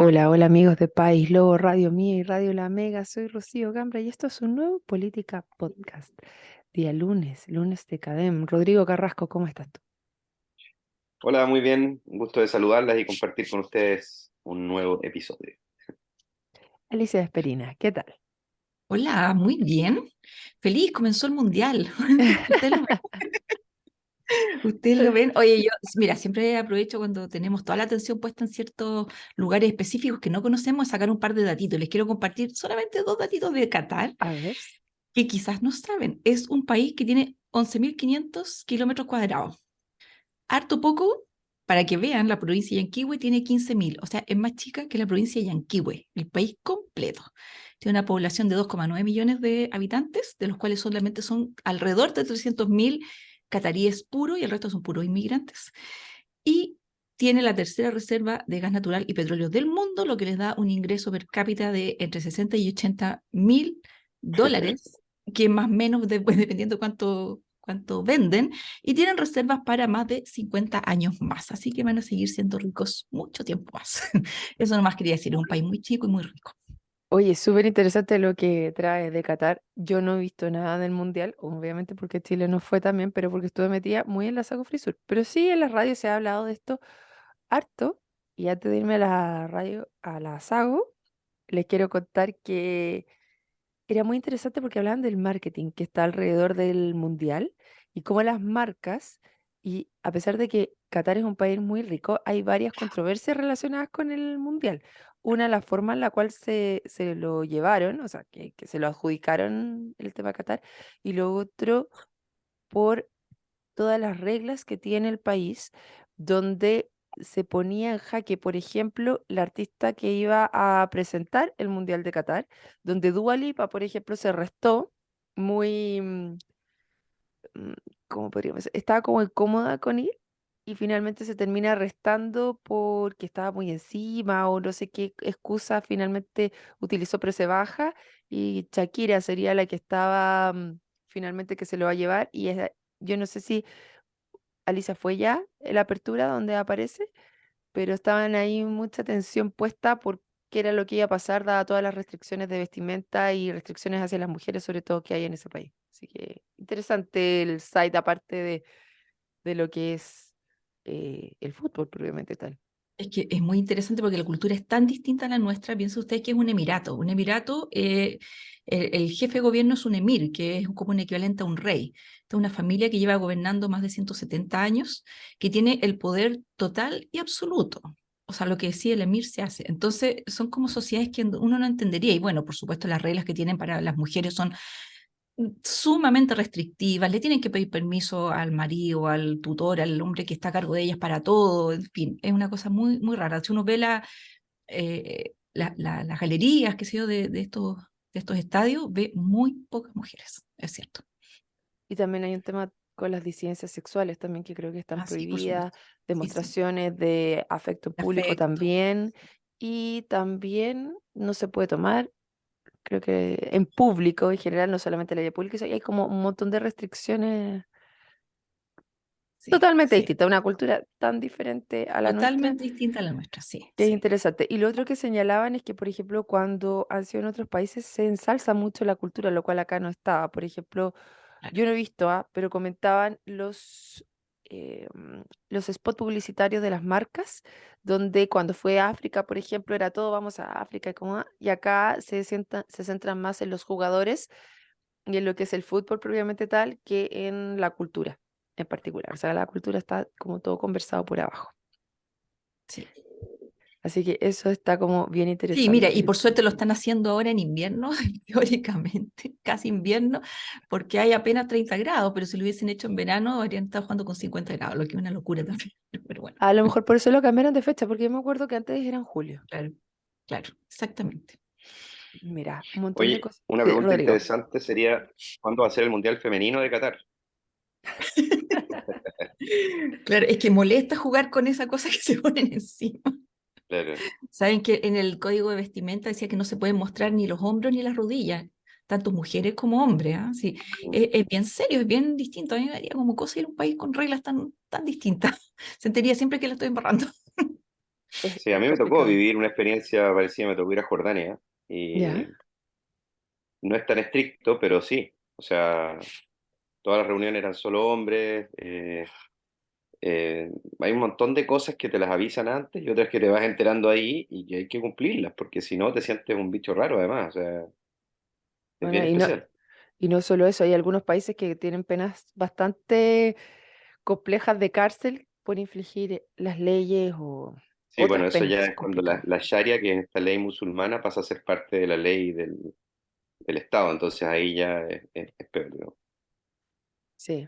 Hola, hola amigos de País Lobo, Radio Mía y Radio La Mega. Soy Rocío Gambra y esto es un nuevo Política Podcast. Día lunes, lunes de Cadem. Rodrigo Carrasco, ¿cómo estás tú? Hola, muy bien. Un gusto de saludarlas y compartir con ustedes un nuevo episodio. Alicia Esperina, ¿qué tal? Hola, muy bien. Feliz, comenzó el mundial. Ustedes lo ustedes lo ven. Oye, yo, mira, siempre aprovecho cuando tenemos toda la atención puesta en ciertos lugares específicos que no conocemos, a sacar un par de datitos. Les quiero compartir solamente dos datitos de Qatar A ver. que quizás no saben. Es un país que tiene 11.500 kilómetros cuadrados. Harto poco, para que vean, la provincia de Yanquihue tiene 15.000, o sea, es más chica que la provincia de Yanquihue, el país completo. Tiene una población de 2,9 millones de habitantes, de los cuales solamente son alrededor de 300.000 cataríes puros y el resto son puros inmigrantes. Y tiene la tercera reserva de gas natural y petróleo del mundo, lo que les da un ingreso per cápita de entre 60 y 80 mil dólares, que más o menos, dependiendo cuánto venden, y tienen reservas para más de 50 años más, así que van a seguir siendo ricos mucho tiempo más. Eso nomás quería decir, es un país muy chico y muy rico. Oye, súper interesante lo que trae de Qatar. Yo no he visto nada del Mundial, obviamente porque Chile no fue también, pero porque estuve metida muy en la Sago Frisur. Pero sí, en la radio se ha hablado de esto harto. Y antes de irme a la radio, a la Sago, les quiero contar que era muy interesante porque hablaban del marketing que está alrededor del mundial y cómo las marcas, y a pesar de que Qatar es un país muy rico, hay varias controversias relacionadas con el mundial. Una, la forma en la cual se lo llevaron, o sea, que se lo adjudicaron el tema Qatar, y lo otro, por todas las reglas que tiene el país, donde se ponía en jaque, por ejemplo, la artista que iba a presentar el Mundial de Qatar, donde Dua Lipa, por ejemplo, se restó muy, mm, ¿cómo podríamos decir? Estaba como incómoda con ir y finalmente se termina arrestando porque estaba muy encima o no sé qué excusa finalmente utilizó, pero se baja y Shakira sería la que estaba finalmente que se lo va a llevar y yo no sé si Alicia fue ya en la apertura donde aparece, pero estaban ahí mucha tensión puesta por qué era lo que iba a pasar, dadas todas las restricciones de vestimenta y restricciones hacia las mujeres, sobre todo que hay en ese país. Así que interesante el site, aparte de lo que es el fútbol propiamente tal. Es que es muy interesante porque la cultura es tan distinta a la nuestra. Piensa usted que es un emirato. Un emirato, el jefe de gobierno es un emir, que es como un equivalente a un rey. Esta es una familia que lleva gobernando más de 170 años, que tiene el poder total y absoluto. O sea, lo que decide el emir se hace. Entonces, son como sociedades que uno no entendería. Y bueno, por supuesto, las reglas que tienen para las mujeres son sumamente restrictivas, le tienen que pedir permiso al marido, al tutor, al hombre que está a cargo de ellas para todo, en fin, es una cosa muy, muy rara. Si uno ve las galerías, qué sé yo, de estos estadios, ve muy pocas mujeres, es cierto. Y también hay un tema con las disidencias sexuales también que creo que están Ah, sí, por prohibidas, supuesto. Sí, sí. demostraciones de afecto en público Afecto. también, y también no se puede tomar. Creo que en público, en general, no solamente en la vía pública, hay como un montón de restricciones Sí, totalmente sí. distintas, una cultura tan diferente a la nuestra, Totalmente distinta a la nuestra, sí, que es sí. interesante. Y lo otro que señalaban es que, por ejemplo, cuando han sido en otros países se ensalza mucho la cultura, lo cual acá no estaba. Por ejemplo, Claro. yo no he visto, pero comentaban los spots publicitarios de las marcas, donde cuando fue a África, por ejemplo, era todo, vamos a África, y acá se centran más en los jugadores y en lo que es el fútbol propiamente tal, que en la cultura en particular. O sea, la cultura está como todo conversado por abajo. Sí. Así que eso está como bien Sí, mira, y interesante. por suerte lo están haciendo ahora en invierno, teóricamente, casi invierno, porque hay apenas 30 grados, pero si lo hubiesen hecho en verano, habrían estado jugando con 50 grados, lo que es una locura también. Pero bueno, A lo mejor por eso lo cambiaron de fecha, porque yo me acuerdo que antes era en julio. claro, claro, exactamente. Mira, un montón de Oye, cosas. una Sí, pregunta Rodrigo. interesante sería, ¿cuándo va a ser el Mundial Femenino de Qatar? Claro, es que molesta jugar con esa cosa que se ponen encima. Claro. Saben que en el código de vestimenta decía que no se pueden mostrar ni los hombros ni las rodillas, tanto mujeres como hombres, ¿ah? Sí, es bien serio, es bien distinto. A mí me daría como cosa ir a un país con reglas tan, tan distintas. Sentiría siempre que la estoy embarrando. Sí, a es mí me tocó complicado. vivir una experiencia parecida, me tocó ir a Jordania ¿Ya? y no es tan estricto, pero sí. O sea, todas las reuniones eran solo hombres. Eh, hay un montón de cosas que te las avisan antes y otras que te vas enterando ahí y que hay que cumplirlas, porque si no te sientes un bicho raro además. O sea, es bien Bueno, especial. y no solo eso, hay algunos países que tienen penas bastante complejas de cárcel por infligir las leyes o Sí, bueno, otras eso ya penas es cuando complicadas. la Sharia, que es esta ley musulmana, pasa a ser parte de la ley del Estado. Entonces ahí ya es peor, digamos. Sí,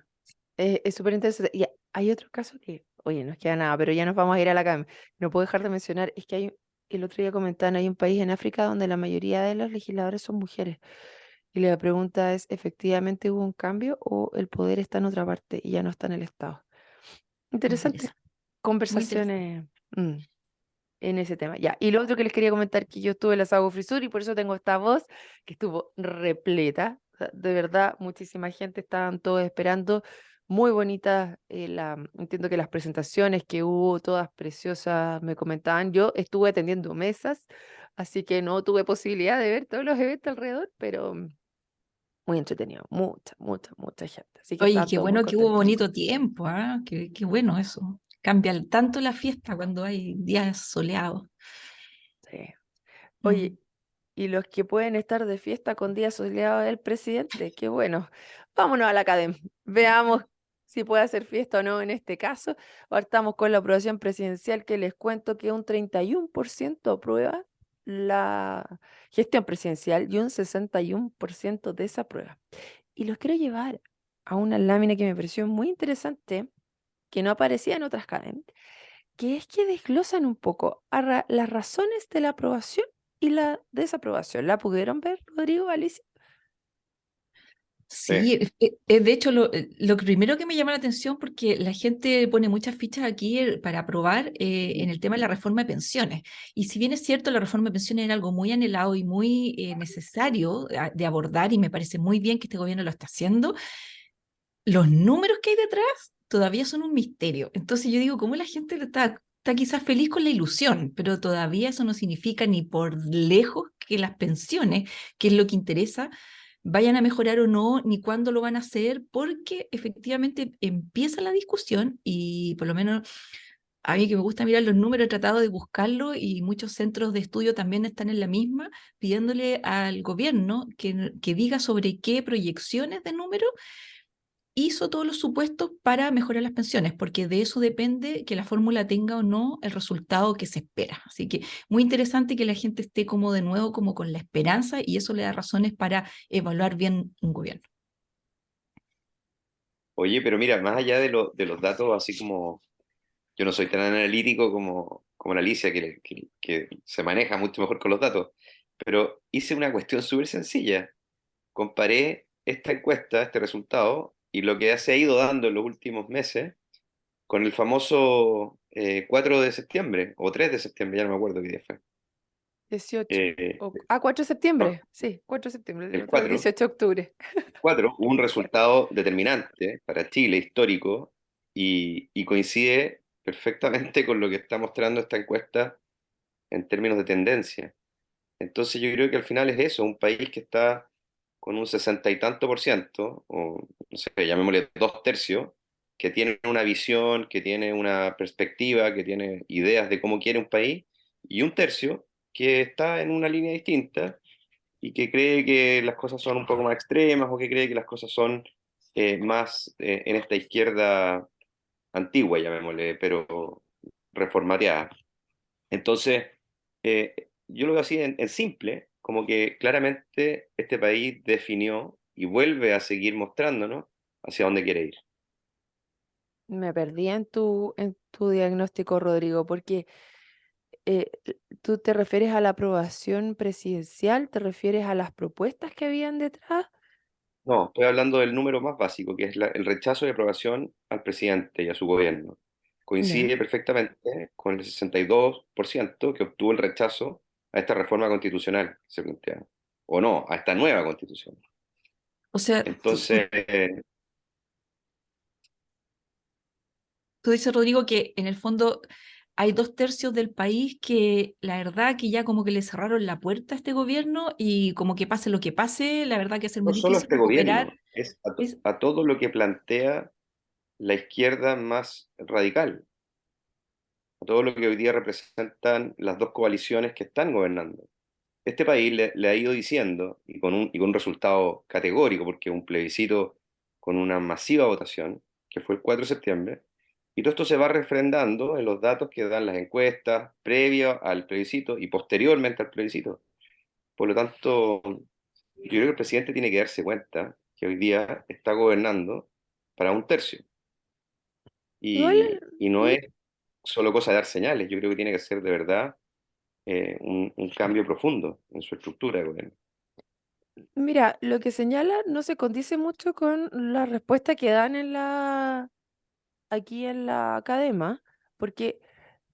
es súper interesante. Y hay otro caso que, oye, nos queda nada, pero ya nos vamos a ir a la cama. No puedo dejar de mencionar, es que el otro día comentaban, hay un país en África donde la mayoría de los legisladores son mujeres. Y la pregunta es, ¿efectivamente hubo un cambio o el poder está en otra parte y ya no está en el Estado? Interesante. Interesante, muy interesante. Conversaciones en ese tema. Ya. Y lo otro que les quería comentar, que yo estuve en la Sago Frisur y por eso tengo esta voz que estuvo repleta. O sea, de verdad, muchísima gente, estaban todos esperando. Muy bonitas, entiendo que las presentaciones que hubo, todas preciosas, me comentaban. Yo estuve atendiendo mesas, así que no tuve posibilidad de ver todos los eventos alrededor, pero muy entretenido, mucha gente. Así que Oye, estaban qué todos muy bueno que hubo contentos. bonito tiempo, ¿ah? Qué bueno eso. Cambia tanto la fiesta cuando hay días soleados. Sí. Mm. Oye, y los que pueden estar de fiesta con día soleado del presidente, qué bueno. Vámonos a la academia. Veamos si puede hacer fiesta o no en este caso. Ahora estamos con la aprobación presidencial que les cuento que un 31% aprueba la gestión presidencial y un 61% desaprueba. Y los quiero llevar a una lámina que me pareció muy interesante, que no aparecía en otras academias, que es que desglosan un poco las razones de la aprobación y la desaprobación. ¿La pudieron ver, Rodrigo, Alicia? Sí. Sí, de hecho lo primero que me llama la atención porque la gente pone muchas fichas aquí para aprobar en el tema de la reforma de pensiones. Y si bien es cierto, la reforma de pensiones era algo muy anhelado y muy necesario de abordar y me parece muy bien que este gobierno lo está haciendo, los números que hay detrás todavía son un misterio. Entonces yo digo, ¿cómo la gente está quizás feliz con la ilusión? Pero todavía eso no significa ni por lejos que las pensiones, que es lo que interesa, vayan a mejorar o no, ni cuándo lo van a hacer, porque efectivamente empieza la discusión y por lo menos a mí que me gusta mirar los números, he tratado de buscarlo y muchos centros de estudio también están en la misma, pidiéndole al gobierno que diga sobre qué proyecciones de números hizo todos los supuestos para mejorar las pensiones, porque de eso depende que la fórmula tenga o no el resultado que se espera. Así que muy interesante que la gente esté como de nuevo como con la esperanza y eso le da razones para evaluar bien un gobierno. Oye, pero mira, más allá de los datos, así como yo no soy tan analítico como la Alicia, que se maneja mucho mejor con los datos, pero hice una cuestión súper sencilla. Comparé esta encuesta, este resultado, y lo que se ha ido dando en los últimos meses con el famoso 4 de septiembre, o 3 de septiembre, ya no me acuerdo qué día fue. 18. Eh, 4 de no, septiembre. Sí, 4 de septiembre. El el otro es 4, 18 de octubre. 4 hubo un resultado determinante para Chile, histórico, y coincide perfectamente con lo que está mostrando esta encuesta en términos de tendencia. Entonces yo creo que al final es eso, un país que está con un 60 y tanto por ciento, o no sé, llamémosle dos tercios, que tiene una visión, que tiene una perspectiva, que tiene ideas de cómo quiere un país, y un tercio que está en una línea distinta y que cree que las cosas son un poco más extremas o que cree que las cosas son más en esta izquierda antigua, llamémosle, pero reformateada. Entonces, yo lo veo así en simple, como que claramente este país definió y vuelve a seguir mostrándonos hacia dónde quiere ir. Me perdí en tu diagnóstico, Rodrigo, porque tú te refieres a la aprobación presidencial, te refieres a las propuestas que habían detrás. No, estoy hablando del número más básico, que es el rechazo y aprobación al presidente y a su gobierno. Ya. Coincide perfectamente con el 62% que obtuvo el rechazo a esta reforma constitucional que se plantea, o no, a esta nueva constitución. O sea, Entonces, tú dices, Rodrigo, que en el fondo hay 2/3 del país que la verdad que ya como que le cerraron la puerta a este gobierno y como que pase lo que pase, la verdad que va a ser No muy solo a difícil este gobierno, recuperar. es Es, a todo lo que plantea la izquierda más radical, a todo lo que hoy día representan las dos coaliciones que están gobernando. Este país le ha ido diciendo, y con un resultado categórico, porque un plebiscito con una masiva votación, que fue el 4 de septiembre, y todo esto se va refrendando en los datos que dan las encuestas previo al plebiscito y posteriormente al plebiscito. Por lo tanto, yo creo que el presidente tiene que darse cuenta que hoy día está gobernando para un tercio. Igual, Y no mm, es solo cosa de dar señales, yo creo que tiene que ser de verdad un cambio profundo en su estructura de gobierno. mira, lo que señala no se condice mucho con la respuesta que dan aquí en la academia, porque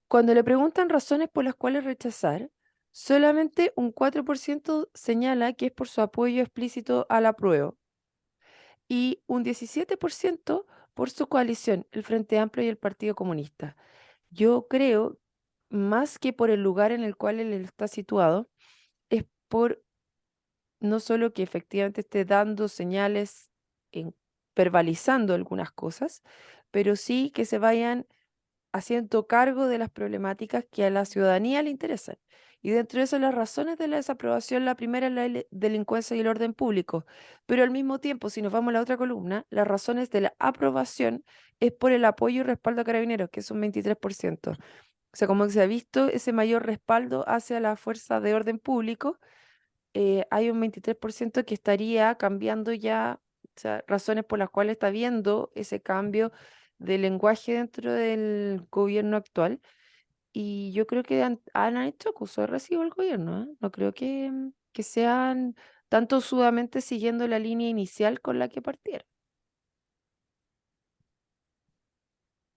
cuando le preguntan razones por las cuales rechazar, solamente un 4% señala que es por su apoyo explícito al apruebo y un 17% por su coalición, el Frente Amplio y el Partido Comunista. Yo creo, más que por el lugar en el cual él está situado, es por no solo que efectivamente esté dando señales, en, verbalizando algunas cosas, pero sí que se vayan haciendo cargo de las problemáticas que a la ciudadanía le interesan. Y dentro de eso, las razones de la desaprobación, la primera es la delincuencia y el orden público, pero al mismo tiempo, si nos vamos a la otra columna, las razones de la aprobación es por el apoyo y respaldo a Carabineros, que es un 23%. O sea, como que se ha visto ese mayor respaldo hacia la fuerza de orden público, hay un 23% que estaría cambiando ya, o sea, razones por las cuales está viendo ese cambio de lenguaje dentro del gobierno actual. Y yo creo que han hecho acuso de recibo el gobierno, ¿eh? No creo que sean tanto sudamente siguiendo la línea inicial con la que partieron.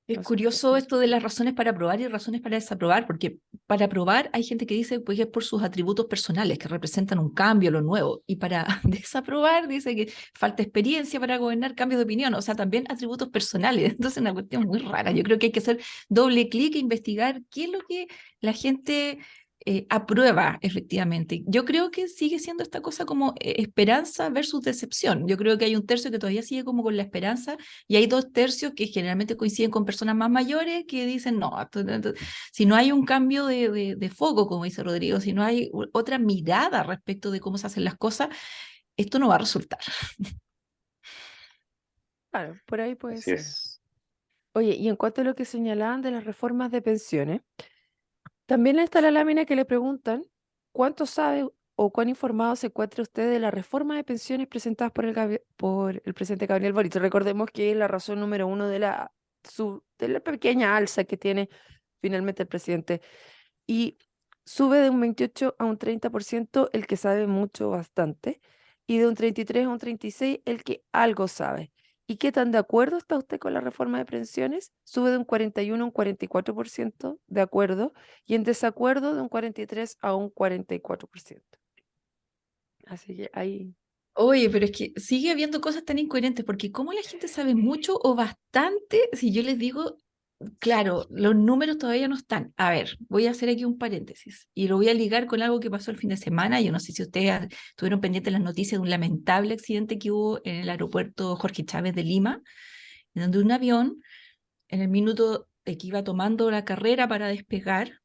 es No sé qué curioso opinas. esto de las razones para aprobar y razones para desaprobar, porque para aprobar hay gente que dice pues, que es por sus atributos personales, que representan un cambio, lo nuevo, y para desaprobar dice que falta experiencia para gobernar, cambios de opinión, o sea, también atributos personales. Entonces es una cuestión muy rara. Yo creo que hay que hacer doble clic e investigar qué es lo que la gente aprueba efectivamente. Yo creo que sigue siendo esta cosa como esperanza versus decepción. Yo creo que hay un tercio que todavía sigue como con la esperanza y hay 2/3 que generalmente coinciden con personas más mayores que dicen, no, si no hay un cambio de foco, como dice Rodrigo, si no hay otra mirada respecto de cómo se hacen las cosas, esto no va a resultar. Claro, por ahí puede Así ser. es. Oye, y en cuanto a lo que señalaban de las reformas de pensiones, también está la lámina que le preguntan cuánto sabe o cuán informado se encuentra usted de la reforma de pensiones presentadas por el presidente Gabriel Boric. Recordemos que es la razón número uno de la pequeña alza que tiene finalmente el presidente. Y sube de un 28 a un 30% el que sabe mucho bastante, y de un 33 a un 36 el que algo sabe. ¿Y qué tan de acuerdo está usted con la reforma de pensiones? Sube de un 41 a un 44% de acuerdo, y en desacuerdo de un 43 a un 44%. Así que ahí, Oye, pero es que sigue habiendo cosas tan incoherentes, porque ¿cómo la gente sabe mucho o bastante si yo les digo, claro, los números todavía no están? A ver, voy a hacer aquí un paréntesis y lo voy a ligar con algo que pasó el fin de semana. Yo no sé si ustedes estuvieron pendientes de las noticias de un lamentable accidente que hubo en el aeropuerto Jorge Chávez de Lima, en donde un avión, en el minuto de que iba tomando la carrera para despegar,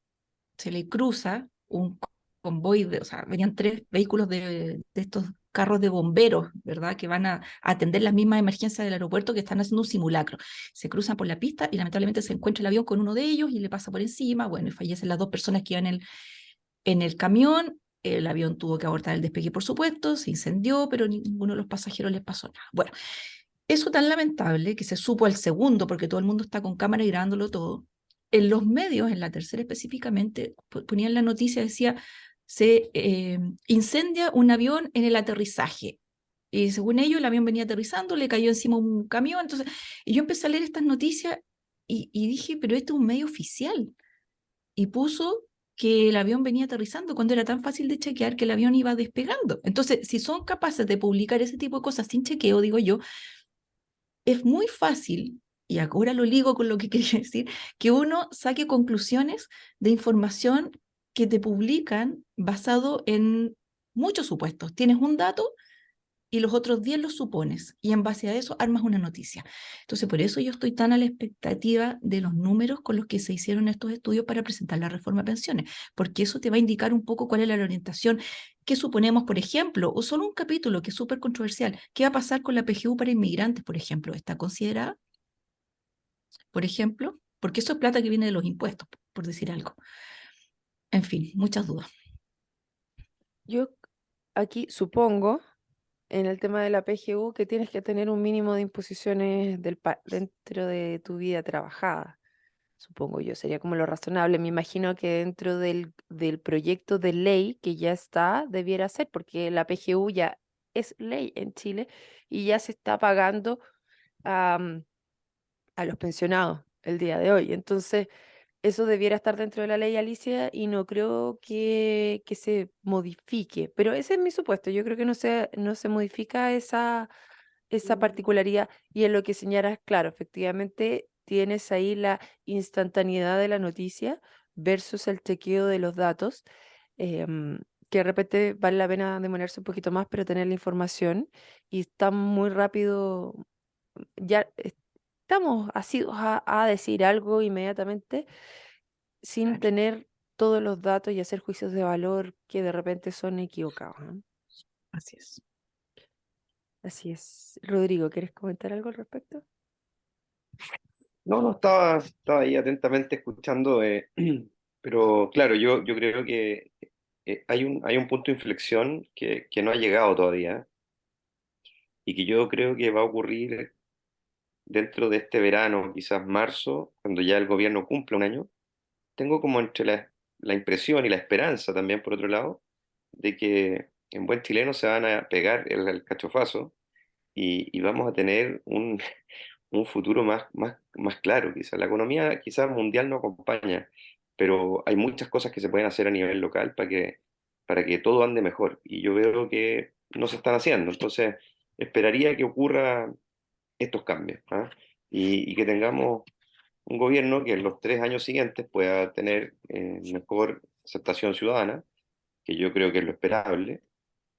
se le cruza un convoy, o sea, venían 3 vehículos de estos carros de bomberos, ¿verdad? Que van a atender las mismas emergencias del aeropuerto que están haciendo un simulacro. Se cruzan por la pista y lamentablemente se encuentra el avión con uno de ellos y le pasa por encima, bueno, y fallecen las 2 personas que iban en el camión. El avión tuvo que abortar el despegue, por supuesto, se incendió, pero ninguno de los pasajeros les pasó nada. Bueno, eso tan lamentable que se supo al segundo, porque todo el mundo está con cámara y grabándolo todo. En los medios, en la tercera específicamente, ponían la noticia, decía, se incendia un avión en el aterrizaje. Y según ellos, el avión venía aterrizando, le cayó encima un camión. Entonces, y yo empecé a leer estas noticias y dije, pero esto es un medio oficial. Y puso que el avión venía aterrizando cuando era tan fácil de chequear que el avión iba despegando. Entonces, si son capaces de publicar ese tipo de cosas sin chequeo, digo yo, es muy fácil y ahora lo ligo con lo que quería decir, que uno saque conclusiones de información que te publican basado en muchos supuestos. Tienes un dato y los otros 10 los supones, y en base a eso armas una noticia. Entonces, por eso yo estoy tan a la expectativa de los números con los que se hicieron estos estudios para presentar la reforma de pensiones, porque eso te va a indicar un poco cuál es la orientación. ¿Qué suponemos, por ejemplo? O solo un capítulo que es súper controversial. ¿Qué va a pasar con la PGU para inmigrantes, por ejemplo? ¿Está considerada, por ejemplo? Porque eso es plata que viene de los impuestos, por decir algo. En fin, muchas dudas. Yo aquí supongo, en el tema de la PGU, que tienes que tener un mínimo de imposiciones dentro de tu vida trabajada. Supongo yo, sería como lo razonable. Me imagino que dentro del proyecto de ley que ya está, debiera ser, porque la PGU ya es ley en Chile y ya se está pagando am, a los pensionados el día de hoy. Entonces, eso debiera estar dentro de la ley, Alicia, y no creo que se modifique. Pero ese es mi supuesto. Yo creo que no se modifica esa particularidad. Y en lo que señalas, claro, efectivamente tienes ahí la instantaneidad de la noticia versus el chequeo de los datos, em, que de repente vale la pena demorarse un poquito más, pero tener la información y está muy rápido. Ya estamos asidos a decir algo inmediatamente sin tener todos los datos y hacer juicios de valor que de repente son equivocados, ¿no? Así es. Así es. Rodrigo, ¿quieres comentar algo al respecto? No, no, estaba ahí atentamente escuchando, pero claro, yo creo que hay un punto de inflexión que no ha llegado todavía y que yo creo que va a ocurrir dentro de este verano, quizás marzo, cuando ya el gobierno cumpla un año. Tengo como entre la impresión y la esperanza también, por otro lado, de que en buen chileno se van a pegar el cachofazo y vamos a tener un futuro más claro. Quizás la economía quizás mundial no acompaña, pero hay muchas cosas que se pueden hacer a nivel local para que todo ande mejor. Y yo veo que no se están haciendo. Entonces, esperaría que ocurra estos cambios, ¿ah? Y que tengamos un gobierno que en los 3 años siguientes pueda tener mejor aceptación ciudadana, que yo creo que es lo esperable,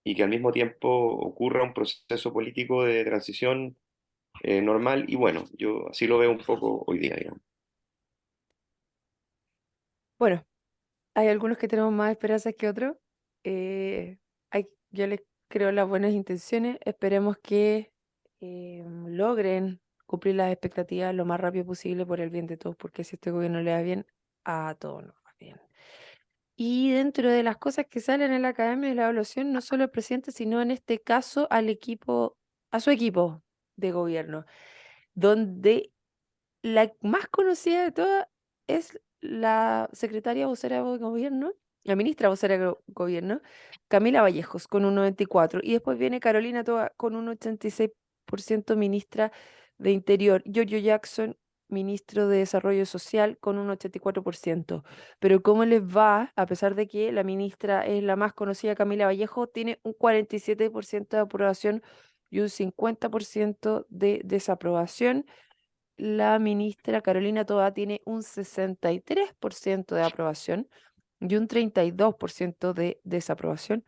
y que al mismo tiempo ocurra un proceso político de transición normal y bueno, yo así lo veo un poco hoy día, digamos. Bueno, hay algunos que tenemos más esperanzas que otros. Yo les creo las buenas intenciones. Esperemos que logren cumplir las expectativas lo más rápido posible por el bien de todos, porque si este gobierno le va bien, a todos nos va bien. Y dentro de las cosas que salen en la Academia de la Evaluación, no solo el presidente, sino en este caso a su equipo de gobierno, donde la más conocida de todas es la secretaria vocera de gobierno, la ministra vocera de gobierno, Camila Vallejos, con un 94. Y después viene Carolina Toa con un 86% ministra de Interior. Giorgio Jackson, ministro de Desarrollo Social, con un 84%. Pero ¿cómo les va? A pesar de que la ministra es la más conocida, Camila Vallejo, tiene un 47% de aprobación y un 50% de desaprobación. La ministra Carolina Toa tiene un 63% de aprobación y un 32% de desaprobación.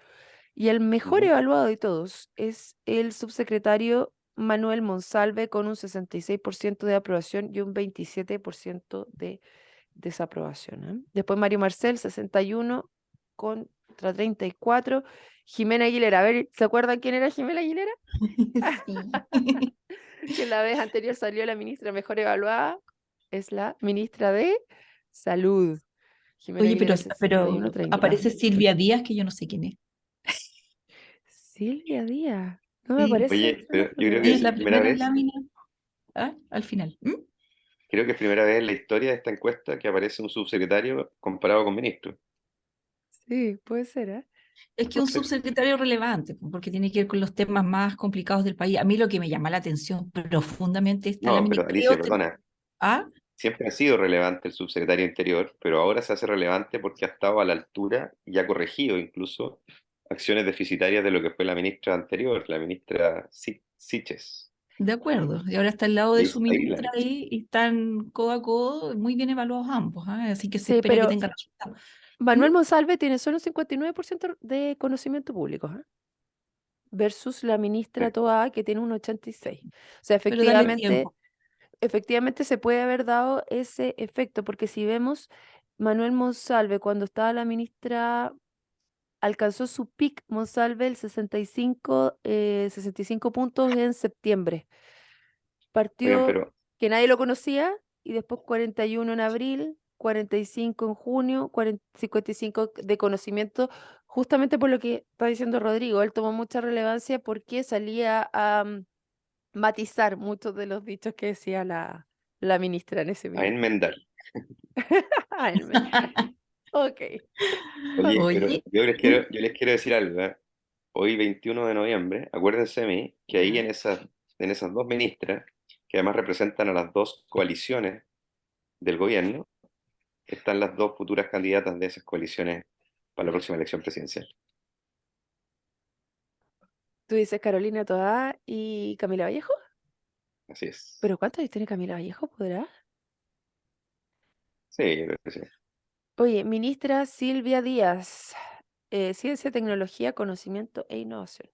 Y el mejor Ujú, evaluado de todos es el subsecretario Manuel Monsalve con un 66% de aprobación y un 27% de desaprobación, ¿eh? Después Mario Marcel, 61 contra 34. Jimena Aguilera, a ver, ¿se acuerdan quién era Jimena Aguilera? Sí. Que la vez anterior salió la ministra mejor evaluada, es la ministra de Salud. Jimena Oye, Aguilera pero 61-30. aparece Silvia Díaz, que yo no sé quién es. Silvia Díaz. No me Sí, parece Oye, esa pero yo creo que información. es es la primera primera vez, lámina, al final. creo que es primera vez en la historia de esta encuesta que aparece un subsecretario comparado con ministro. Sí, puede ser, ¿eh? Es que Puede un ser. subsecretario relevante, porque tiene que ver con los temas más complicados del país. A mí lo que me llama la atención profundamente está la No, pero ministra. Alicia, perdona, ¿Ah? siempre ha sido relevante el subsecretario Interior, pero ahora se hace relevante porque ha estado a la altura y ha corregido incluso acciones deficitarias de lo que fue la ministra anterior, la ministra Siches. De acuerdo. Y ahora está al lado Y de ahí, su ahí la- ministra ahí y están codo a codo, muy bien evaluados ambos, ¿ah? Así que se Sí, espera que pero tenga resultados. ¿Mm? Manuel Monsalve tiene solo un 59% de conocimiento público, ¿ah? Versus la ministra sí. Toa, que tiene un 86%. O sea, Pero dale efectivamente, tiempo. efectivamente se puede haber dado ese efecto, porque si vemos, Manuel Monsalve, cuando estaba la ministra, alcanzó su pic Monsalve el 65 puntos en septiembre. Oigan, Partió pero que nadie lo conocía y después 41 en abril, 45 en junio, 55 de conocimiento, justamente por lo que está diciendo Rodrigo. Él tomó mucha relevancia porque salía a matizar muchos de los dichos que decía la ministra en ese a minuto. enmendar. Ah, ok, Oye, ok. pero Oye, yo les quiero decir algo, ¿eh? Hoy, 21 de noviembre, acuérdense de mí que ahí ya. en esas dos ministras, que además representan a las dos coaliciones del gobierno, están las dos futuras candidatas de esas coaliciones para la próxima elección presidencial. Tú dices Carolina Toá y Camila Vallejo, Así es. pero ¿cuántos años tiene Camila Vallejo? ¿Podrá? Sí, yo creo que sí. Oye, ministra Silvia Díaz, Ciencia, Tecnología, Conocimiento e Innovación.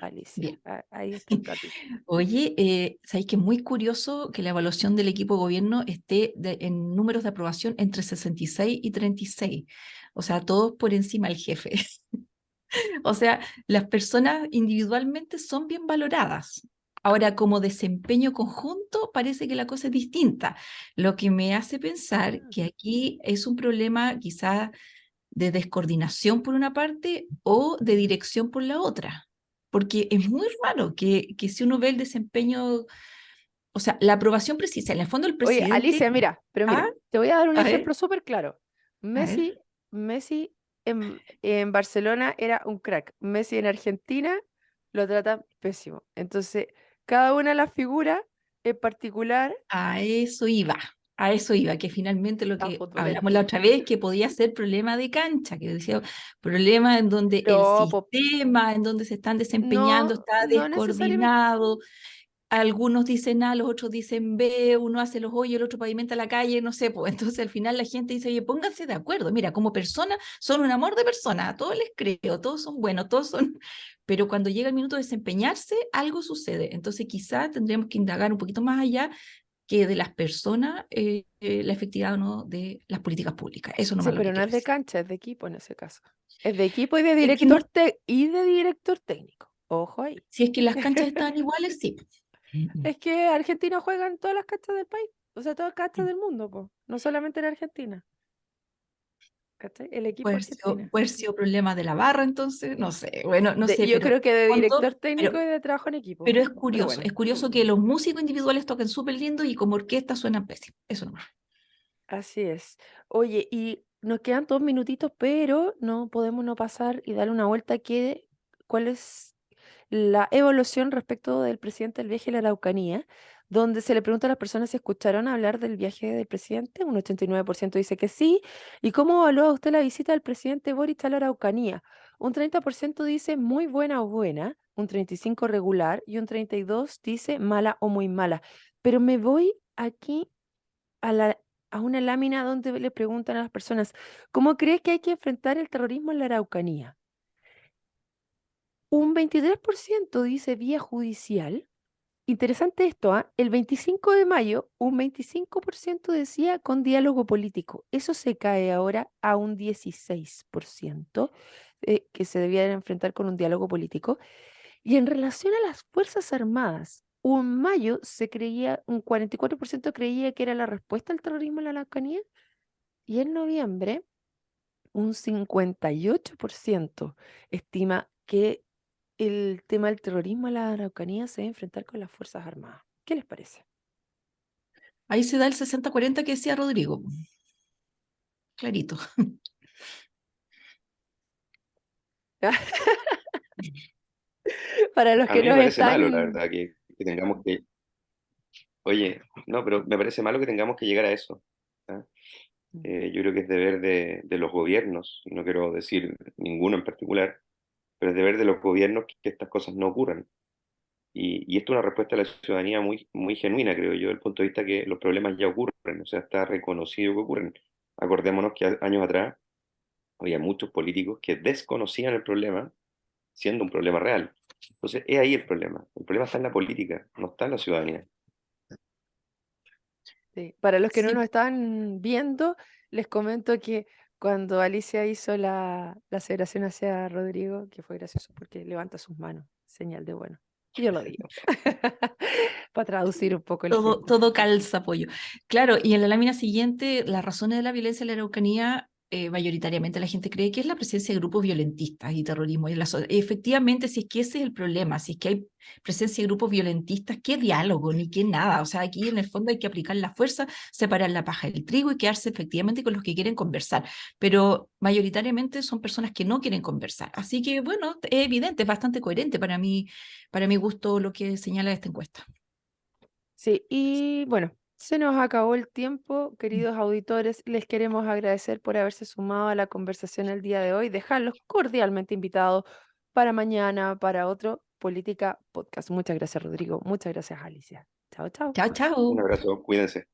Alicia, Bien. ahí está el datito. Oye, sabéis que es muy curioso que la evaluación del equipo de gobierno esté en números de aprobación entre 66 y 36. O sea, todos por encima del jefe. O sea, las personas individualmente son bien valoradas. Ahora, como desempeño conjunto, parece que la cosa es distinta, lo que me hace pensar Ah. que aquí es un problema quizás de descoordinación por una parte o de dirección por la otra. Porque es muy raro que si uno ve el desempeño, o sea, la aprobación precisa, en el fondo el Oye, presidente, Alicia, mira, pero ah, mira, te voy a dar un a ver, ejemplo súper claro. a ver, Messi en Barcelona era un crack. Messi en Argentina lo tratan pésimo. Entonces, cada una de las figuras en particular a eso iba, que finalmente lo a que hablamos la futbolístico. otra vez, que podía ser problema de cancha, que decía, problema en donde el No, sistema, en donde se están desempeñando no, está no necesariamente. descoordinado. Algunos dicen A, los otros dicen B, uno hace los hoyos, el otro pavimenta la calle, no sé, pues entonces al final la gente dice, oye, pónganse de acuerdo, mira, como personas son un amor de personas, a todos les creo, todos son buenos, todos son, pero cuando llega el minuto de desempeñarse, algo sucede, entonces quizás tendríamos que indagar un poquito más allá que de las personas, la efectividad o no de las políticas públicas, eso Sí, nomás lo pero que no quiero es de decir. cancha, es de equipo en ese caso. Es de equipo y de Es que no, director técnico. Ojo ahí. si es que las canchas están iguales, sí. Es que Argentina juega en todas las canchas del país, o sea, todas las canchas del mundo, po. No solamente en Argentina, ¿cachai? El equipo Argentina. Puede haber sido problema de la barra, entonces, no sé, bueno, no sé, Yo pero, creo que de fondo, director técnico y de trabajo en equipo, pero pero bueno, es curioso que los músicos individuales toquen súper lindo y como orquesta suenan pésimo, eso nomás. así es. Oye, y nos quedan 2 minutitos, pero no podemos no pasar y darle una vuelta ¿cuál es la evaluación respecto del presidente del viaje a la Araucanía, donde se le pregunta a las personas si escucharon hablar del viaje del presidente? Un 89% dice que sí. ¿Y cómo evalúa usted la visita del presidente Boric a la Araucanía? Un 30% dice muy buena o buena, un 35% regular y un 32% dice mala o muy mala. Pero me voy aquí a a una lámina donde le preguntan a las personas, ¿cómo crees que hay que enfrentar el terrorismo en la Araucanía? Un 23% dice vía judicial. Interesante esto, ¿ah? El 25 de mayo, un 25% decía con diálogo político. Eso se cae ahora a un 16% que se debían enfrentar con un diálogo político. Y en relación a las Fuerzas Armadas, un mayo un 44% creía que era la respuesta al terrorismo en la Araucanía. Y en noviembre, un 58% estima que el tema del terrorismo en la Araucanía se debe enfrentar con las Fuerzas Armadas. ¿Qué les parece? Ahí se da el 60-40 que decía Rodrigo, clarito. Para los A que mí me nos parece malo, la están... verdad, que tengamos que, oye, no, pero me parece malo que tengamos que llegar a eso. ¿Ah? Yo creo que es deber de los gobiernos, y no quiero decir ninguno en particular, pero es deber de los gobiernos que estas cosas no ocurran. Y esto es una respuesta a la ciudadanía muy, muy genuina, creo yo, desde el punto de vista que los problemas ya ocurren, o sea, está reconocido que ocurren. Acordémonos que años atrás había muchos políticos que desconocían el problema siendo un problema real. Entonces, es ahí el problema. El problema está en la política, no está en la ciudadanía. Sí. Para los que no nos Sí, están viendo, les comento que cuando Alicia hizo la aseveración hacia Rodrigo, que fue gracioso porque levanta sus manos, señal de bueno. Y yo lo digo, para traducir un poco el todo, gesto. todo calza apoyo. Claro, y en la lámina siguiente, las razones de la violencia en la Araucanía, mayoritariamente la gente cree que es la presencia de grupos violentistas y terrorismo. Efectivamente, si es que ese es el problema, si es que hay presencia de grupos violentistas, ¿qué diálogo ni qué nada? O sea, aquí en el fondo hay que aplicar la fuerza, separar la paja del trigo y quedarse efectivamente con los que quieren conversar. Pero mayoritariamente son personas que no quieren conversar. Así que, bueno, es evidente, es bastante coherente para mi gusto lo que señala esta encuesta. Sí, y bueno, se nos acabó el tiempo, queridos auditores. Les queremos agradecer por haberse sumado a la conversación el día de hoy. Dejarlos cordialmente invitados para mañana, para otro Política Podcast. Muchas gracias, Rodrigo. Muchas gracias, Alicia. Chao, chao. Chao, Un chao. abrazo, cuídense.